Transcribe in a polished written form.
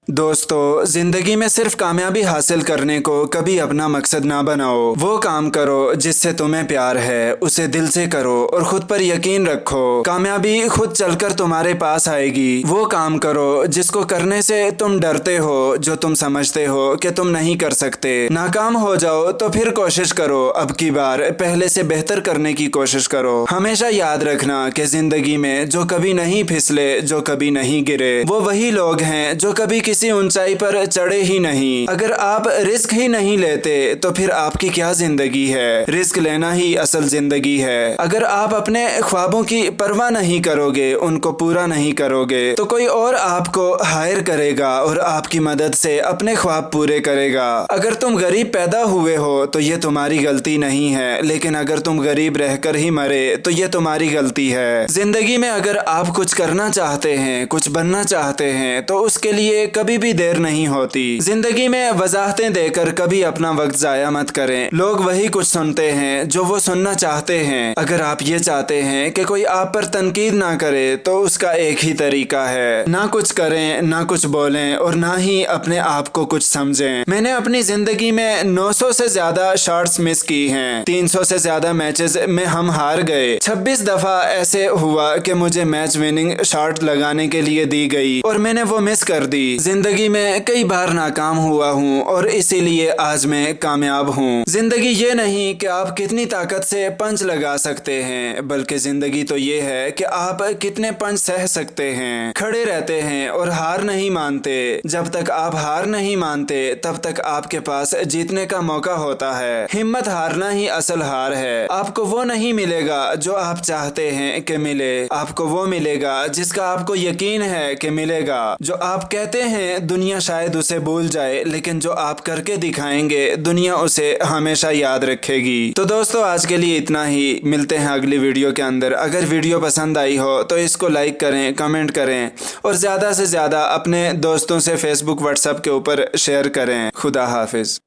दोस्तों, जिंदगी में सिर्फ कामयाबी हासिल करने को कभी अपना मकसद ना बनाओ। वो काम करो जिससे तुम्हें प्यार है, उसे दिल से करो और खुद पर यकीन रखो। कामयाबी खुद चलकर तुम्हारे पास आएगी। वो काम करो जिसको करने से तुम डरते हो, जो तुम समझते हो कि तुम नहीं कर सकते। नाकाम हो जाओ तो फिर कोशिश करो, अब की बार पहले से बेहतर करने की कोशिश करो। हमेशा याद रखना कि जिंदगी में जो कभी नहीं फिसले, जो कभी नहीं गिरे, वो वही लोग हैं जो कभी किसी ऊंचाई पर चढ़े ही नहीं। अगर आप रिस्क ही नहीं लेते तो फिर आपकी क्या जिंदगी है। रिस्क लेना ही असल जिंदगी है। अगर आप अपने ख्वाबों की परवाह नहीं करोगे, उनको पूरा नहीं करोगे, तो कोई और आपको हायर करेगा और आपकी मदद से अपने ख्वाब पूरे करेगा। अगर तुम गरीब पैदा हुए हो तो ये तुम्हारी गलती नहीं है, लेकिन अगर तुम गरीब रहकर ही मरे तो ये तुम्हारी गलती है। जिंदगी में अगर आप कुछ करना चाहते हैं, कुछ बनना चाहते हैं, तो उसके लिए कभी भी देर नहीं होती। जिंदगी में वजाहतें देकर कभी अपना वक्त जाया मत करें। लोग वही कुछ सुनते हैं जो वो सुनना चाहते हैं। अगर आप ये चाहते हैं कि कोई आप पर तनकीद ना करे तो उसका एक ही तरीका है, ना कुछ करें, ना कुछ बोलें और ना ही अपने आप को कुछ समझें। मैंने अपनी जिंदगी में 900 से ज्यादा शॉट्स मिस की हैं। 300 से ज्यादा मैचेस में हम हार गए। 26 दफा ऐसे हुआ कि मुझे मैच विनिंग शॉट लगाने के लिए दी गई और मैंने वो मिस कर दी। जिंदगी में कई बार नाकाम हुआ हूँ और इसीलिए आज मैं कामयाब हूँ। जिंदगी ये नहीं कि आप कितनी ताकत से पंच लगा सकते हैं, बल्कि जिंदगी तो ये है कि आप कितने पंच सह सकते हैं। खड़े रहते हैं और हार नहीं मानते। जब तक आप हार नहीं मानते तब तक आपके पास जीतने का मौका होता है। हिम्मत हारना ही असल हार है। आपको वो नहीं मिलेगा जो आप चाहते हैं कि मिले। आपको वो मिलेगा जिसका आपको यकीन है कि मिलेगा। जो आप कहते हैं दुनिया शायद उसे भूल जाए, लेकिन जो आप करके दिखाएंगे दुनिया उसे हमेशा याद रखेगी। तो दोस्तों, आज के लिए इतना ही। मिलते हैं अगली वीडियो के अंदर। अगर वीडियो पसंद आई हो तो इसको लाइक करें, कमेंट करें और ज़्यादा से ज़्यादा अपने दोस्तों से फेसबुक व्हाट्सएप के ऊपर शेयर करें। खुदा हाफिज।